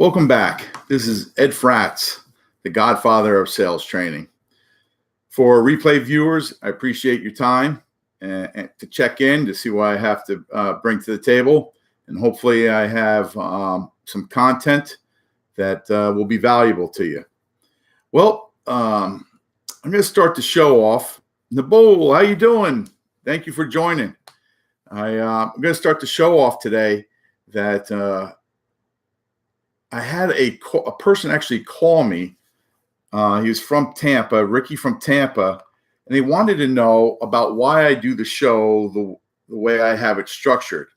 Welcome back. This is Ed Fratz, the Godfather of sales training. For replay viewers, I appreciate your time and to check in to see what I have to bring to the table. And hopefully I have some content that will be valuable to you. Well, I'm going to start the show off. Nabul, how you doing? Thank you for joining. I'm going to start the show off today that I had a person actually call me. He was from Tampa, Ricky from Tampa, and he wanted to know about why I do the show the way I have it structured.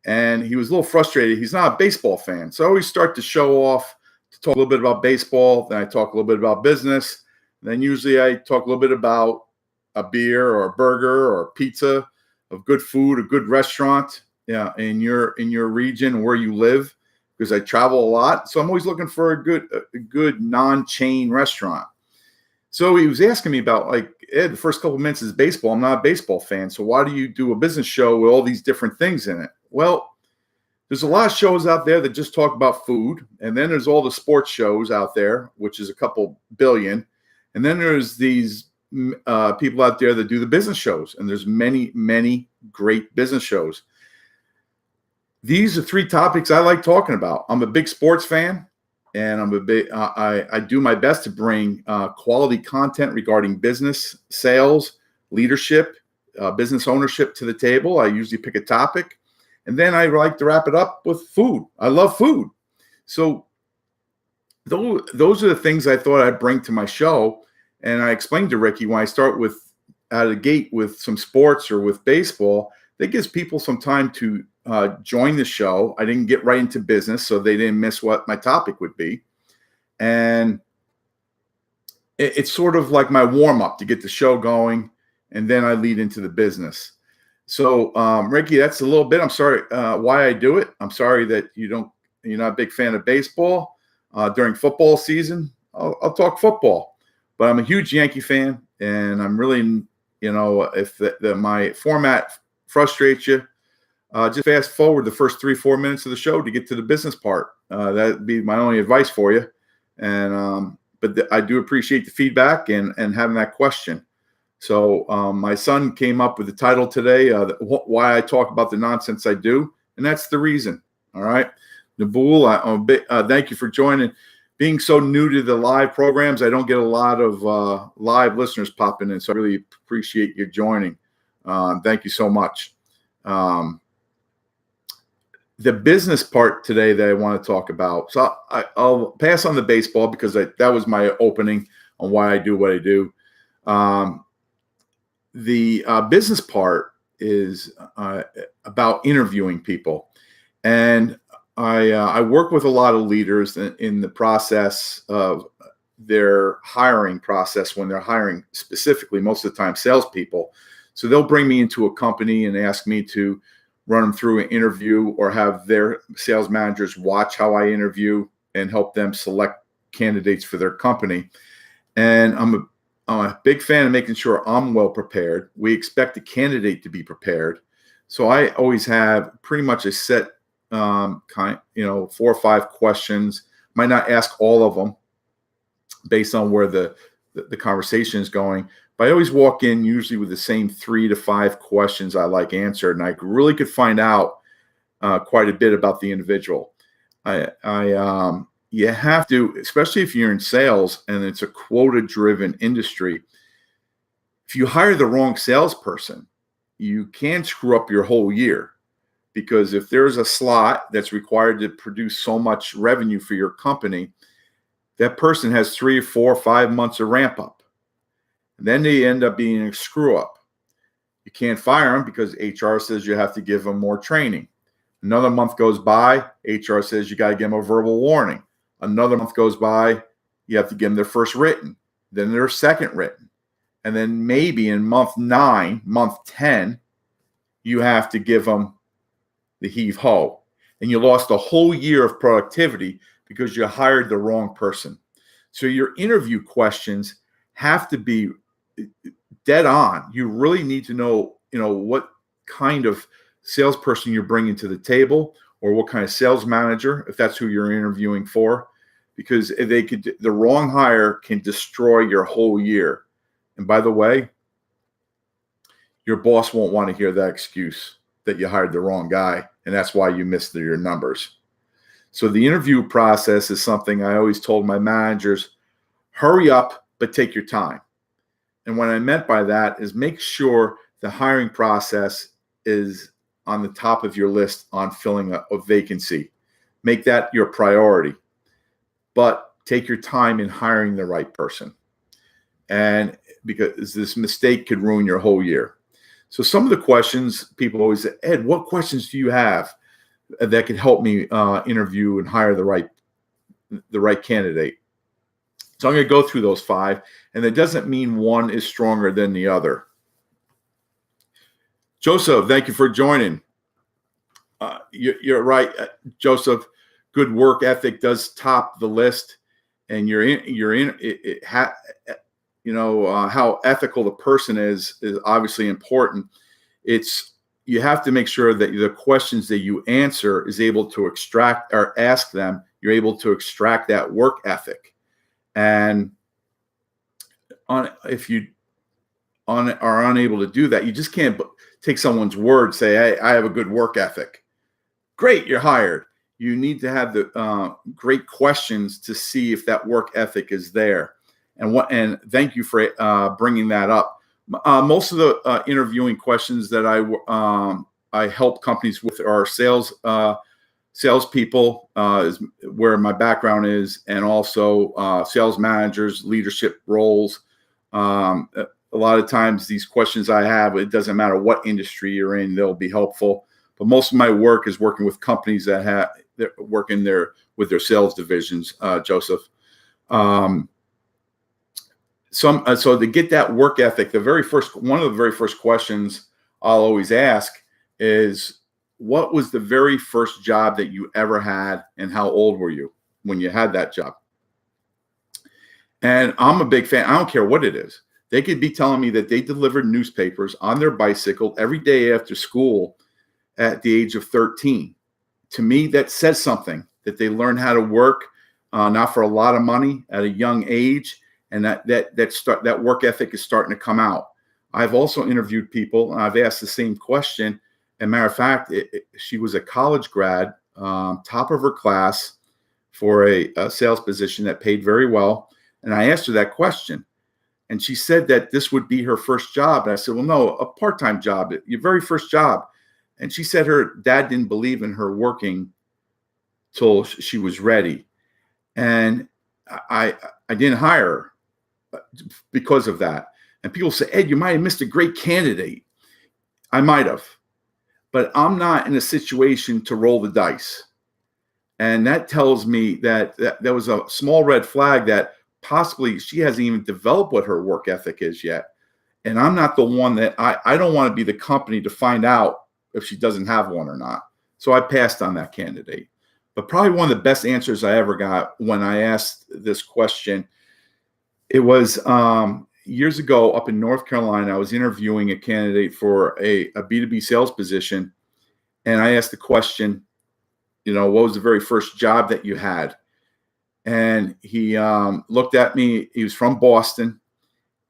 And he was a little frustrated. He's not a baseball fan. So I always start the show off to talk a little bit about baseball. Then I talk a little bit about business. Then usually I talk a little bit about a beer or a burger or a pizza, of good food, a good restaurant, in your region where you live, because I travel a lot. So I'm always looking for a good non-chain restaurant. So he was asking me about, like, Ed, the first couple of minutes is baseball. I'm not a baseball fan. So why do you do a business show with all these different things in it? Well, there's a lot of shows out there that just talk about food. And then there's all the sports shows out there, which is a couple billion. And then there's these people out there that do the business shows. And there's many, many great business shows. These are three topics I like talking about. I'm a big sports fan, and I do my best to bring quality content regarding business, sales, leadership, business ownership to the table. I usually pick a topic, and then I like to wrap it up with food. I love food. So those are the things I thought I'd bring to my show. And I explained to Ricky, when I start out of the gate with some sports or with baseball, that gives people some time to join the show. I didn't get right into business, so they didn't miss what my topic would be. And it's sort of like my warm-up to get the show going, and then I lead into the business. So, Ricky, that's a little bit. I'm sorry why I do it. I'm sorry that you're not a big fan of baseball. During football season, I'll talk football. But I'm a huge Yankee fan, and I'm really, if my format frustrates you, just fast forward the first 3-4 minutes of the show to get to the business part. That'd be my only advice for you. And but I do appreciate the feedback and having that question. So my son came up with the title today, why I talk about the nonsense I do, and that's the reason. All right, Nabul, thank you for joining. Being so new to the live programs, I don't get a lot of live listeners popping in, so I really appreciate you joining. Thank you so much. The business part today that I want to talk about. So I'll pass on the baseball because that was my opening on why I do what I do. The business part is about interviewing people. And I work with a lot of leaders in the process of their hiring process, when they're hiring specifically, most of the time, salespeople. So they'll bring me into a company and ask me to run them through an interview, or have their sales managers watch how I interview and help them select candidates for their company. And I'm a big fan of making sure I'm well prepared. We expect the candidate to be prepared. So I always have pretty much a set 4 or 5 questions. Might not ask all of them based on where the conversation is going. But I always walk in usually with the same 3 to 5 questions I like answered, and I really could find out quite a bit about the individual. You have to, especially if you're in sales and it's a quota-driven industry, if you hire the wrong salesperson, you can screw up your whole year, because if there's a slot that's required to produce so much revenue for your company, that person has 3 or 4 or 5 months of ramp up. And then they end up being a screw up. You can't fire them because HR says you have to give them more training. Another month goes by, HR says you got to give them a verbal warning. Another month goes by, you have to give them their first written, then their second written. And then maybe in month 9, month 10, you have to give them the heave ho. And you lost a whole year of productivity because you hired the wrong person. So your interview questions have to be dead on. You really need to know, what kind of salesperson you're bringing to the table, or what kind of sales manager, if that's who you're interviewing for, because the wrong hire can destroy your whole year. And by the way, your boss won't want to hear that excuse that you hired the wrong guy, and that's why you missed your numbers. So the interview process is something I always told my managers, hurry up, but take your time. And what I meant by that is make sure the hiring process is on the top of your list on filling a vacancy. Make that your priority, but take your time in hiring the right person. And because this mistake could ruin your whole year. So some of the questions people always say, Ed, what questions do you have that could help me interview and hire the right candidate? So I'm going to go through those 5, and that doesn't mean one is stronger than the other. Joseph, thank you for joining. You're right, Joseph. Good work ethic does top the list, and how ethical the person is obviously important. You have to make sure that the questions that you answer is able to extract or ask them. You're able to extract that work ethic, and if you are unable to do that, you just can't take someone's word, say, hey, I have a good work ethic. Great, you're hired. You need to have the great questions to see if that work ethic is there. And thank you for bringing that up. Most of the interviewing questions that I help companies with are salespeople, is where my background is, and also sales managers, leadership roles. A lot of times these questions I have, it doesn't matter what industry you're in, they'll be helpful. But most of my work is working with companies that work in with their sales divisions, Joseph. So to get that work ethic, one of the very first questions I'll always ask is, what was the very first job that you ever had, and how old were you when you had that job? And I'm a big fan. I don't care what it is. They could be telling me that they delivered newspapers on their bicycle every day after school at the age of 13. To me, that says something, that they learned how to work, not for a lot of money at a young age, and that work ethic is starting to come out. I've also interviewed people, and I've asked the same question. As a matter of fact, she was a college grad, top of her class for a sales position that paid very well. And I asked her that question, and she said that this would be her first job. And I said, well, no, a part-time job, your very first job. And she said her dad didn't believe in her working till she was ready. And I didn't hire her because of that. And people say, Ed, you might have missed a great candidate. I might have, but I'm not in a situation to roll the dice. And that tells me that there was a small red flag that possibly she hasn't even developed what her work ethic is yet. And I'm not the one that I don't want to be the company to find out if she doesn't have one or not. So I passed on that candidate. But probably one of the best answers I ever got when I asked this question, it was years ago up in North Carolina. I was interviewing a candidate for a B2B sales position. And I asked the question, what was the very first job that you had? And he looked at me. He was from Boston,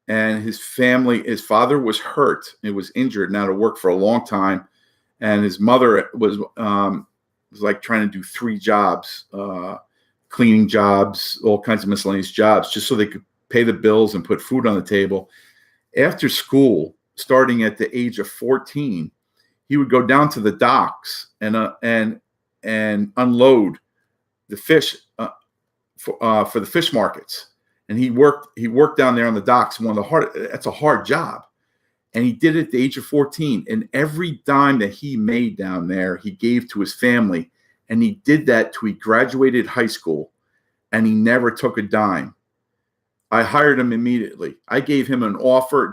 and his father was hurt. He was injured, and out of work for a long time. And his mother was like trying to do 3 jobs, cleaning jobs, all kinds of miscellaneous jobs, just so they could pay the bills and put food on the table. After school, starting at the age of 14, he would go down to the docks and unload the fish for the fish markets. And he worked down there on the docks. That's a hard job. And he did it at the age of 14. And every dime that he made down there, he gave to his family. And he did that till he graduated high school. And he never took a dime. I hired him immediately. I gave him an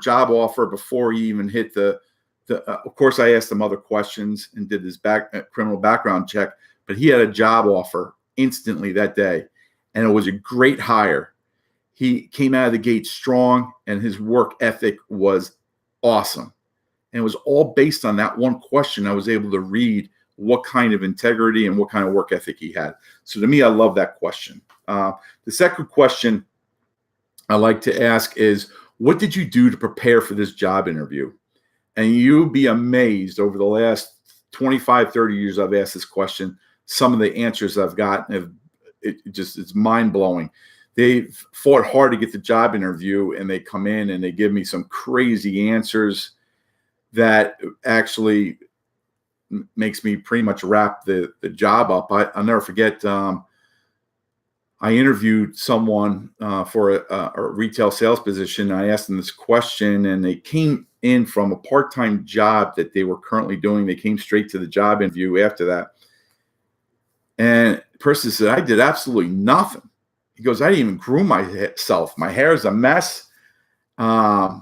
job offer, before he even hit of course, I asked him other questions and did his criminal background check. But he had a job offer instantly that day. And it was a great hire. He came out of the gate strong, and his work ethic was awesome. And it was all based on that one question I was able to read what kind of integrity and what kind of work ethic he had. So to me, I love that question. The second question I like to ask is, what did you do to prepare for this job interview? And you'll be amazed, over the last 25, 30 years I've asked this question, some of the answers I've gotten, it's mind-blowing. They fought hard to get the job interview, and they come in and they give me some crazy answers that actually makes me pretty much wrap the job up. I'll never forget, I interviewed someone for a retail sales position. I asked them this question, and they came in from a part-time job that they were currently doing. They came straight to the job interview after that. And the person said, I did absolutely nothing. He goes, I didn't even groom myself. My hair is a mess. I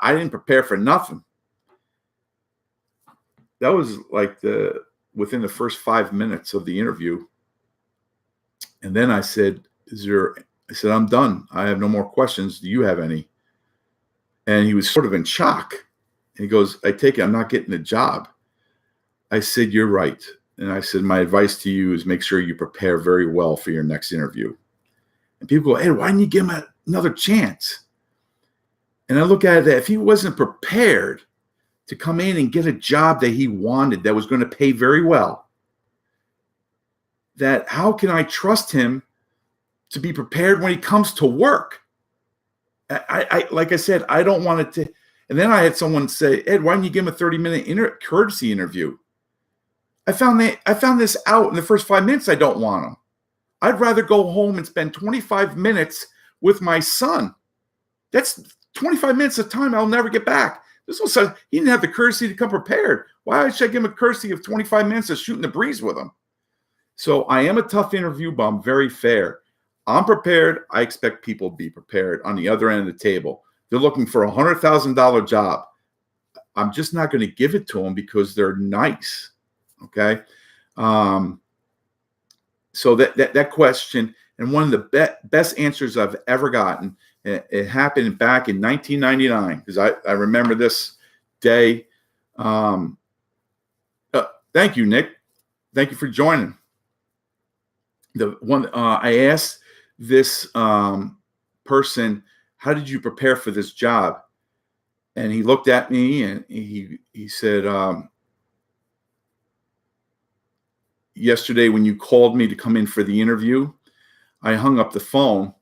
didn't prepare for nothing. That was like within the first 5 minutes of the interview. And then I said, I'm done. I have no more questions. Do you have any? And he was sort of in shock. And he goes, I take it I'm not getting the job. I said, you're right. And I said, my advice to you is make sure you prepare very well for your next interview. And people go, hey, why didn't you give him another chance? And I look at it that if he wasn't prepared to come in and get a job that he wanted that was going to pay very well, that how can I trust him to be prepared when he comes to work? I like I said, I don't want it to. And then I had someone say, Ed, why didn't you give him a 30-minute courtesy interview? I found this out in the first 5 minutes. I don't want him. I'd rather go home and spend 25 minutes with my son. That's 25 minutes of time I'll never get back. This was he didn't have the courtesy to come prepared. Why should I give him a courtesy of 25 minutes of shooting the breeze with him? So I am a tough interview, but I'm very fair. I'm prepared. I expect people to be prepared on the other end of the table. They're looking for a $100,000 job. I'm just not going to give it to them because they're nice. Okay. So that question, and one of the best answers I've ever gotten, it happened back in 1999, because I remember this day. Thank you, Nick. Thank you for joining. The one I asked this person, how did you prepare for this job? And he looked at me and he said, yesterday when you called me to come in for the interview, I hung up the phone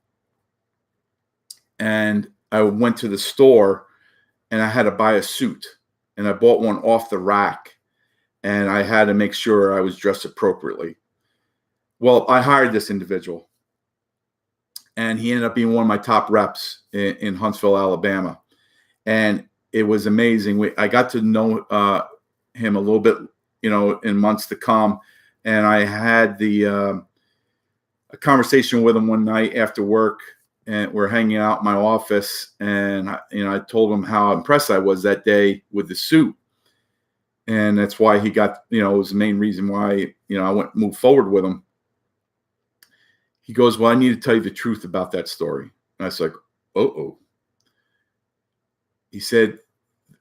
and I went to the store and I had to buy a suit, and I bought one off the rack, and I had to make sure I was dressed appropriately. Well, I hired this individual, and he ended up being one of my top reps in Huntsville, Alabama. And it was amazing. I got to know him a little bit, in months to come. And I had a conversation with him one night after work, and we're hanging out in my office. And I told him how impressed I was that day with the suit, and that's why he got, it was the main reason why I moved forward with him. He goes, well, I need to tell you the truth about that story. And I was like, uh-oh. He said,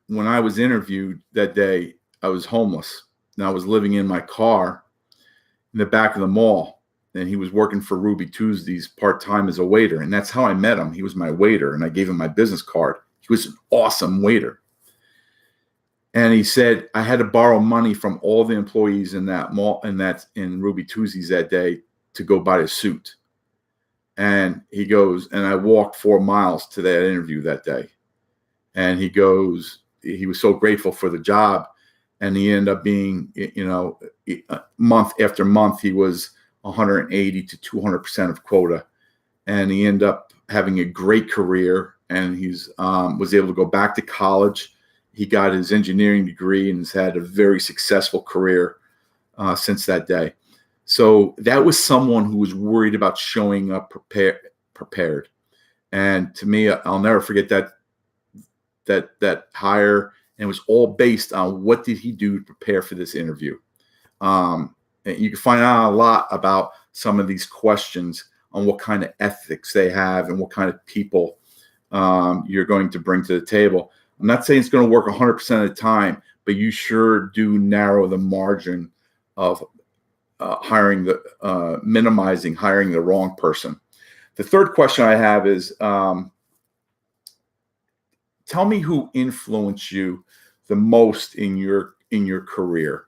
when I was interviewed that day, I was homeless, and I was living in my car in the back of the mall, and he was working for Ruby Tuesdays part-time as a waiter. And that's how I met him. He was my waiter, and I gave him my business card. He was an awesome waiter. And he said, I had to borrow money from all the employees in that mall, in Ruby Tuesdays that day, to go buy a suit. And he goes, and I walked 4 miles to that interview that day. And he goes, he was so grateful for the job. And he ended up being, month after month, he was 180 to 200% of quota. And he ended up having a great career. And he's was able to go back to college. He got his engineering degree and has had a very successful career since that day. So that was someone who was worried about showing up prepared. And to me, I'll never forget that hire. And it was all based on what did he do to prepare for this interview. And you can find out a lot about some of these questions on what kind of ethics they have and what kind of people you're going to bring to the table. I'm not saying it's going to work 100% of the time, but you sure do narrow the margin of minimizing hiring the wrong person. The third question I have is, tell me who influenced you the most in your career.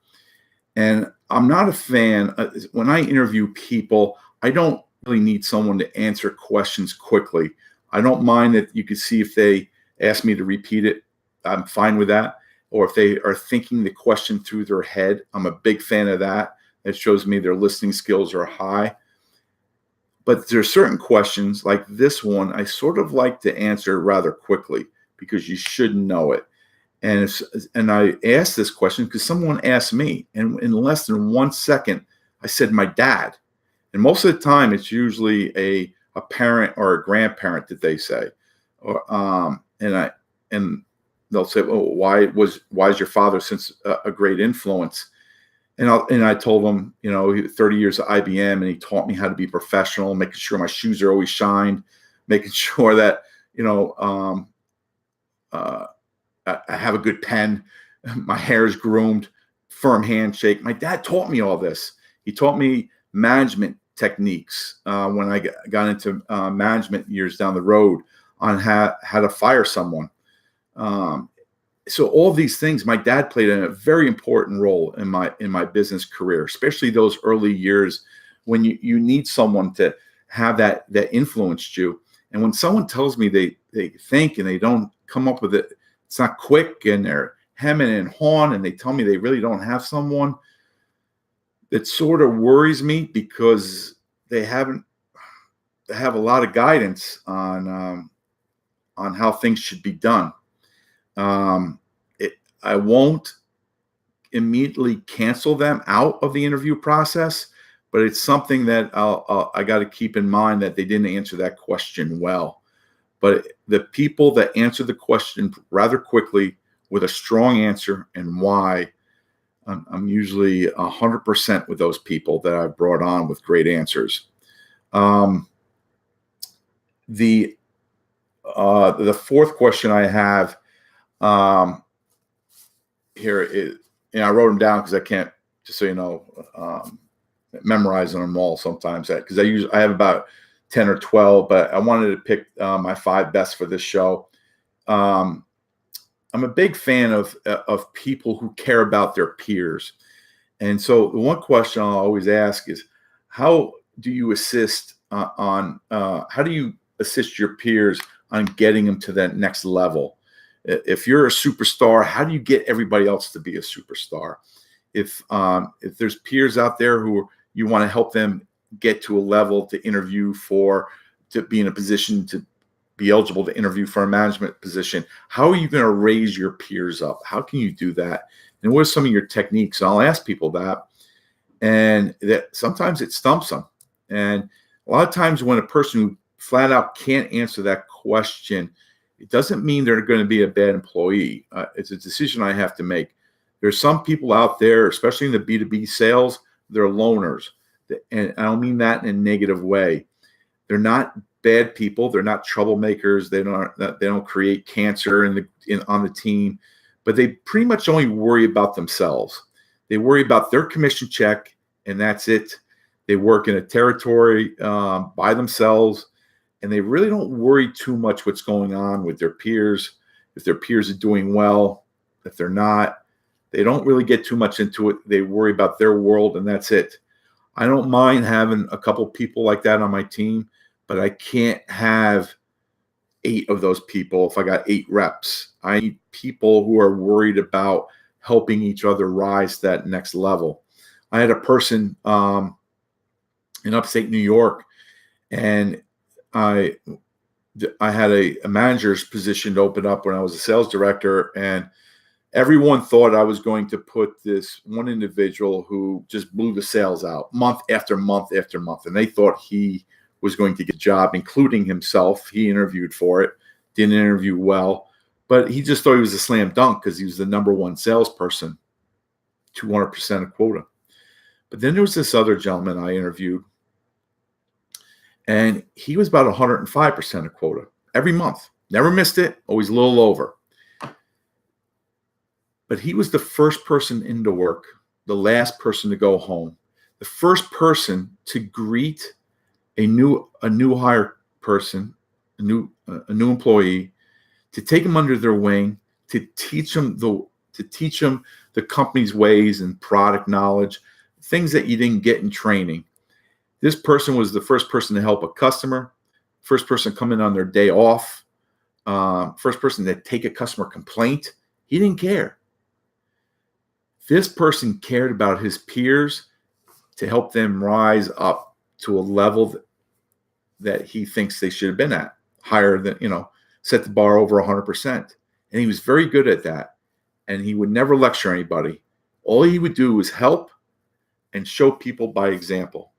And I'm not a fan. When I interview people, I don't really need someone to answer questions quickly. I don't mind that you can see if they ask me to repeat it. I'm fine with that. Or if they are thinking the question through their head, I'm a big fan of that. It shows me their listening skills are high. But there are certain questions like this one, I sort of like to answer rather quickly because you should know it. And I asked this question because someone asked me, and in less than 1 second, I said my dad. And most of the time, it's usually a parent or a grandparent that they say, or and they'll say, "Oh, why is your father since a great influence?" And I told them, 30 years at IBM, and he taught me how to be professional, making sure my shoes are always shined, making sure that I have a good pen, my hair is groomed, firm handshake. My dad taught me all this. He taught me management techniques when I got into management years down the road on how to fire someone. So all these things, my dad played a very important role in my business career, especially those early years when you need someone to have that influenced you. And when someone tells me they think and they don't come up with it, it's not quick, and they're hemming and hawing, and they tell me they really don't have someone, that sort of worries me because they have a lot of guidance on how things should be done. I won't immediately cancel them out of the interview process, but it's something that I got to keep in mind that they didn't answer that question well. But the people that answer the question rather quickly with a strong answer and why, I'm usually 100% with those people that I've brought on with great answers. The fourth question I have here is, I wrote them down because I can't, just so you know, memorizing them all sometimes, because I have about 10 or 12, but I wanted to pick my 5 best for this show. I'm a big fan of people who care about their peers. And so the one question I'll always ask is, how do you assist how do you assist your peers on getting them to that next level? If you're a superstar, how do you get everybody else to be a superstar? If there's peers out there who you want to help them get to a level to interview for, to be in a position to be eligible to interview for a management position, how are you going to raise your peers up? How can you do that? And what are some of your techniques? And I'll ask people that, and that sometimes it stumps them. And a lot of times when a person who flat out can't answer that question, it doesn't mean they're going to be a bad employee. It's a decision I have to make. There's some people out there, especially in the B2B sales, they're loners. And I don't mean that in a negative way. They're not bad people. They're not troublemakers. They don't create cancer on the team, but they pretty much only worry about themselves. They worry about their commission check, and that's it. They work in a territory by themselves, and they really don't worry too much what's going on with their peers. If their peers are doing well, if they're not, they don't really get too much into it. They worry about their world, and that's it. I don't mind having a couple people like that on my team, but I can't have 8 of those people if I got 8 reps. I need people who are worried about helping each other rise to that next level. I had a person in upstate New York, and I had a manager's position to open up when I was a sales director, and everyone thought I was going to put this one individual who just blew the sales out month after month after month. And they thought he was going to get a job, including himself. He interviewed for it, didn't interview well, but he just thought he was a slam dunk because he was the number 1 salesperson, 200% of quota. But then there was this other gentleman I interviewed, and he was about 105% of quota every month. Never missed it, always a little over. But he was the first person into work, the last person to go home. The first person to greet a new hire person, a new employee, to take them under their wing, to teach them the company's ways and product knowledge, things that you didn't get in training. This person was the first person to help a customer, first person come in on their day off, first person to take a customer complaint. He didn't care. This person cared about his peers to help them rise up to a level that he thinks they should have been at, higher than, set the bar over 100%. And he was very good at that. And he would never lecture anybody. All he would do was help and show people by example.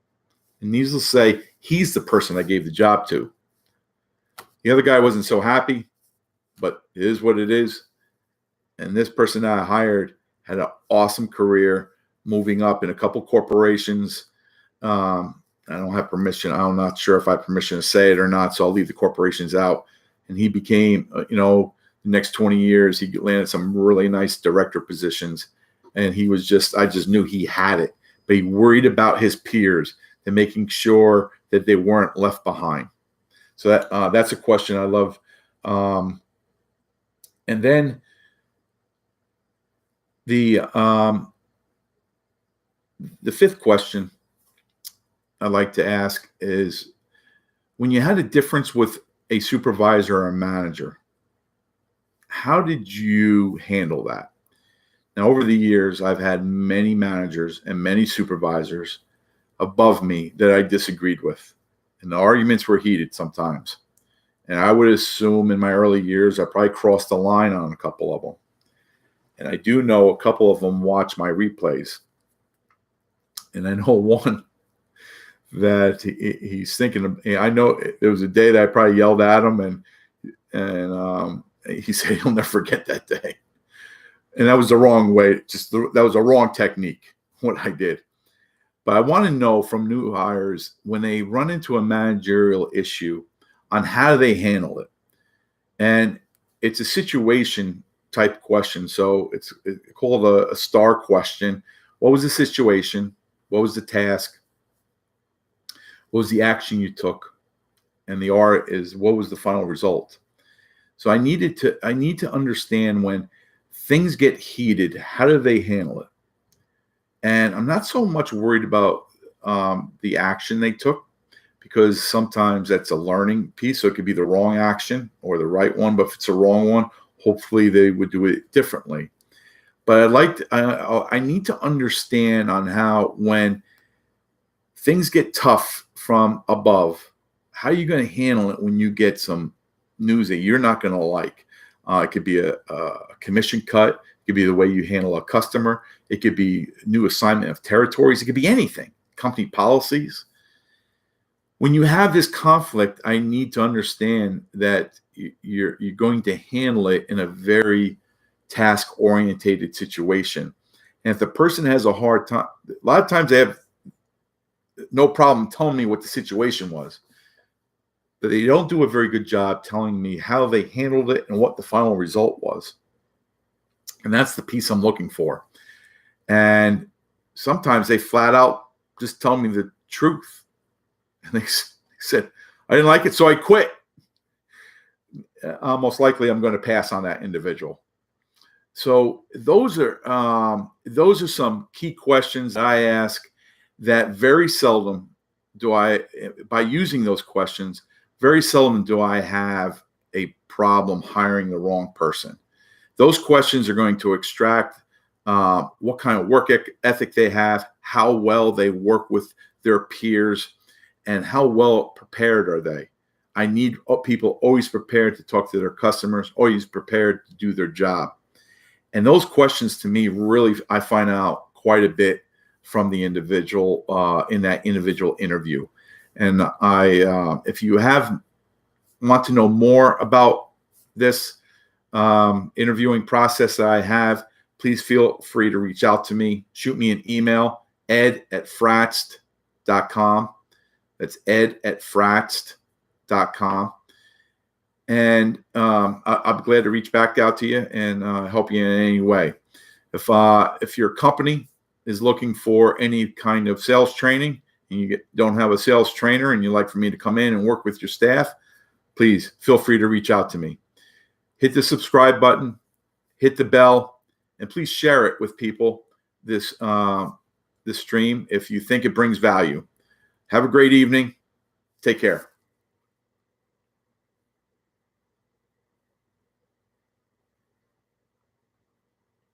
And needless to say, he's the person I gave the job to. The other guy wasn't so happy, but it is what it is. And this person that I hired had an awesome career, moving up in a couple corporations. I don't have permission. I'm not sure if I have permission to say it or not, so I'll leave the corporations out. And he became, the next 20 years, he landed some really nice director positions. And he was I just knew he had it. But he worried about his peers and making sure that they weren't left behind. So that's a question I love. And then the fifth question I like to ask is, when you had a difference with a supervisor or a manager, how did you handle that? Now, over the years, I've had many managers and many supervisors above me that I disagreed with, and the arguments were heated sometimes. And I would assume in my early years, I probably crossed the line on a couple of them. And I do know a couple of them watch my replays. And I know one that he's thinking of. I know there was a day that I probably yelled at him, and he said he'll never forget that day. And that was the wrong way. That was a wrong technique, what I did. But I want to know from new hires, when they run into a managerial issue, on how they handle it. And it's a situation type question. So it's called a STAR question. What was the situation? What was the task? What was the action you took? And the R is, what was the final result? So I need to understand, when things get heated, how do they handle it? And I'm not so much worried about the action they took, because sometimes that's a learning piece. So it could be the wrong action or the right one, but if it's a wrong one, hopefully they would do it differently. But I need to understand on how, when things get tough from above, how are you going to handle it when you get some news that you're not going to like? It could be a commission cut. It could be the way you handle a customer. It could be new assignment of territories. It could be anything, company policies. When you have this conflict, I need to understand that you're going to handle it in a very task-orientated situation. And if the person has a hard time, a lot of times they have no problem telling me what the situation was, but they don't do a very good job telling me how they handled it and what the final result was. And that's the piece I'm looking for. And sometimes they flat out just tell me the truth. And they said, I didn't like it, so I quit. Most likely I'm going to pass on that individual. So those are some key questions that I ask, that very seldom do I, by using those questions, very seldom do I have a problem hiring the wrong person. Those questions are going to extract what kind of work ethic they have, how well they work with their peers, and how well prepared are they. I need people always prepared to talk to their customers, always prepared to do their job. And those questions, to me, really, I find out quite a bit from the individual in that individual interview. And if you want to know more about this interviewing process that I have, please feel free to reach out to me. Shoot me an email, ed@fratst.com. That's ed@fratst.com. And I'm glad to reach back out to you and help you in any way. If your company is looking for any kind of sales training and you don't have a sales trainer and you'd like for me to come in and work with your staff, please feel free to reach out to me. Hit the subscribe button, hit the bell, and please share it with people, this stream, if you think it brings value. Have a great evening. Take care.